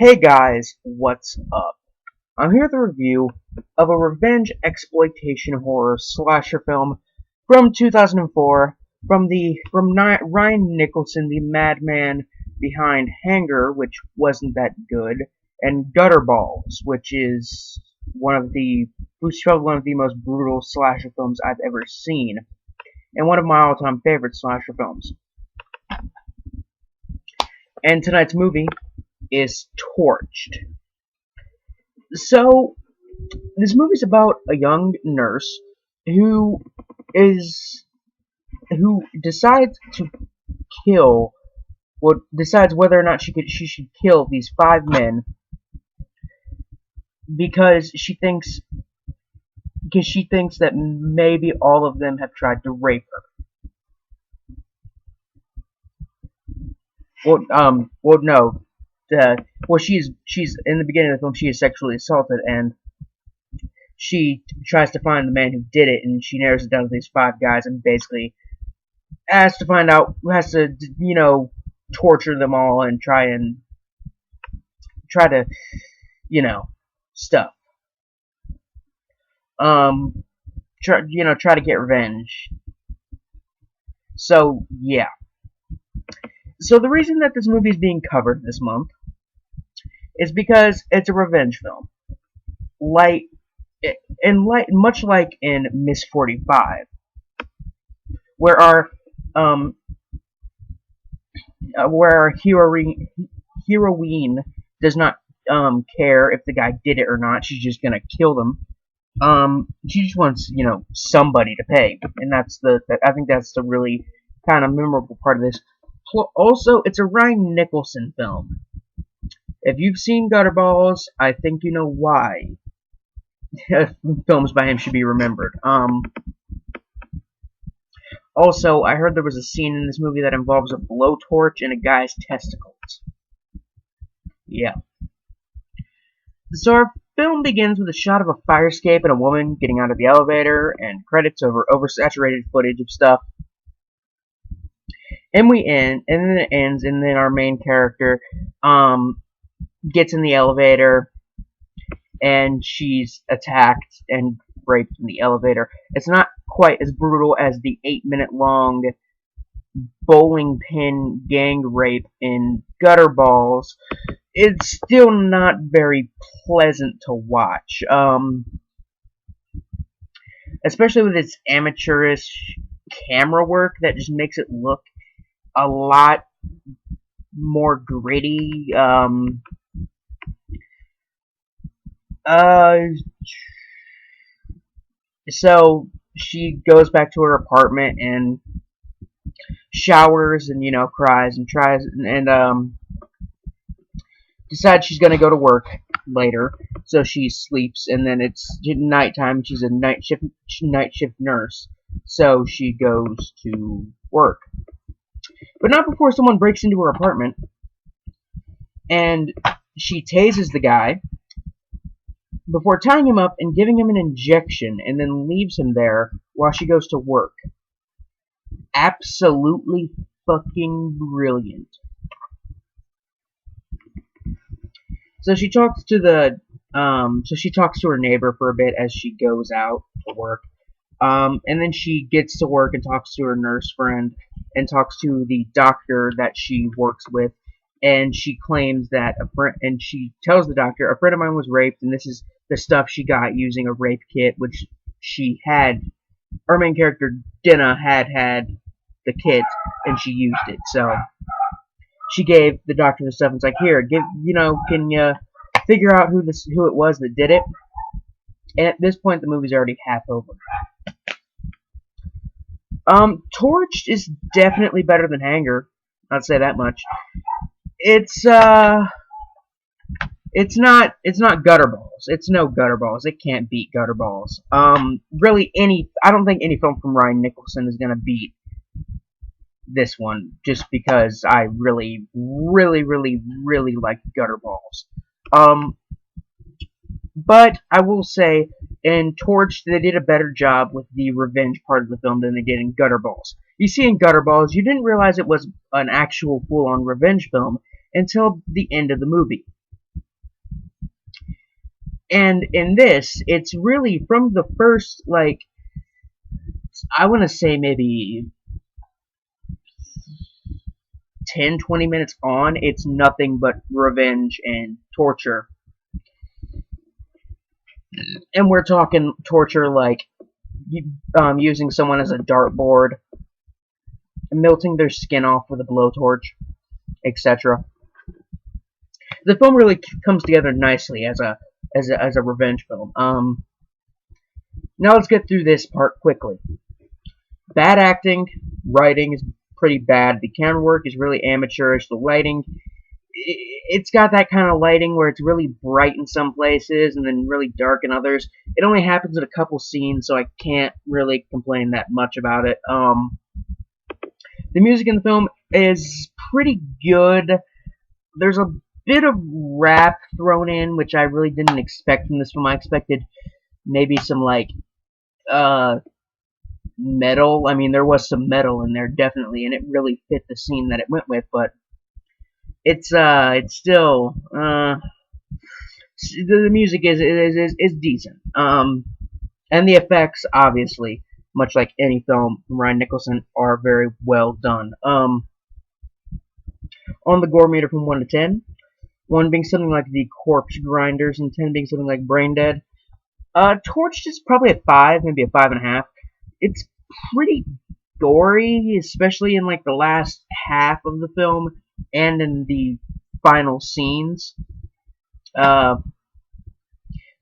Hey guys, what's up? I'm here with a review of a revenge exploitation horror slasher film from 2004 from Ryan Nicholson, the madman behind Hanger, which wasn't that good, and Gutterballs, which is one of the most brutal slasher films I've ever seen, and one of my all-time favorite slasher films. And tonight's movie is Torched. So, this movie's about a young nurse who is who decides to kill decides whether or not she should kill these five men because she thinks that maybe all of them have tried to rape her. No. She's in the beginning of the film. She is sexually assaulted, and she tries to find the man who did it, and she narrows it down to these five guys, and basically has to torture them all and try to stuff. Try to get revenge. So yeah. So the reason that this movie is being covered this month is because it's a revenge film. Much like in Miss 45, where our heroine does not care if the guy did it or not. She's just gonna kill them. She just wants somebody to pay, and I think that's the really kind of memorable part of this. Also, it's a Ryan Nicholson film. If you've seen Gutterballs, I think you know why films by him should be remembered. Also, I heard there was a scene in this movie that involves a blowtorch and a guy's testicles. Yeah. So our film begins with a shot of a fire escape and a woman getting out of the elevator, and credits over oversaturated footage of stuff. And then it ends, and then our main character gets in the elevator, and she's attacked and raped in the elevator. It's not quite as brutal as the 8-minute long bowling pin gang rape in Gutterballs. It's still not very pleasant to watch, especially with its amateurish camera work that just makes it look a lot more gritty. So she goes back to her apartment and showers and cries and tries and decides she's gonna go to work later. So she sleeps, and then it's nighttime. She's a night shift nurse, so she goes to work, but not before someone breaks into her apartment, and she tases the guy before tying him up and giving him an injection, and then leaves him there while she goes to work. Absolutely fucking brilliant. So she talks to her neighbor for a bit as she goes out to work. And then she gets to work and talks to her nurse friend and talks to the doctor that she works with, and she claims that she tells the doctor, a friend of mine was raped, and this is the stuff she got using a rape kit, which our main character Dinah had the kit, and she used it. So she gave the doctor the stuff and was like, here, can you figure out who it was that did it? And at this point, the movie's already half over. Torched is definitely better than Hanger. I'd say that much. It's not Gutterballs. It's no Gutterballs. It can't beat Gutterballs. I don't think any film from Ryan Nicholson is gonna beat this one, just because I really, really, really, really like Gutterballs. But I will say, in Torch, they did a better job with the revenge part of the film than they did in Gutterballs. You see, in Gutterballs, you didn't realize it was an actual full-on revenge film until the end of the movie. And in this, it's really from the first, like, I want to say maybe 10-20 minutes on, it's nothing but revenge and torture. And we're talking torture like using someone as a dartboard, melting their skin off with a blowtorch, etc. The film really comes together nicely as a revenge film. Now let's get through this part quickly. Bad acting, writing is pretty bad. The camera work is really amateurish. The lighting, it's got that kind of lighting where it's really bright in some places and then really dark in others. It only happens in a couple scenes, so I can't really complain that much about it. The music in the film is pretty good. There's a bit of rap thrown in, which I really didn't expect from this film. I expected maybe some like metal. I mean, there was some metal in there definitely, and it really fit the scene that it went with. But it's still the music is decent. And the effects, obviously, much like any film from Ryan Nicholson, are very well done. On the gore meter from 1 to 10, 1 being something like The Corpse Grinders, and 10 being something like Brain Dead. Torched is probably a 5, maybe a 5.5. It's pretty gory, especially in like the last half of the film and in the final scenes.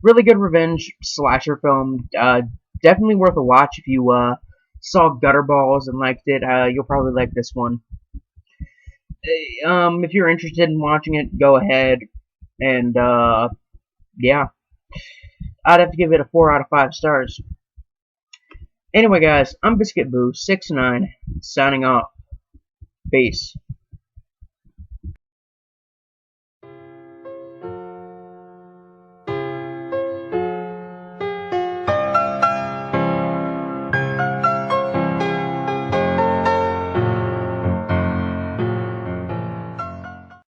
Really good revenge slasher film. Definitely worth a watch if you saw Gutterballs and liked it. You'll probably like this one. If you're interested in watching it, go ahead. And yeah, I'd have to give it a 4 out of 5 stars. Anyway, guys, I'm Biscuit Boo 69 signing off. Peace.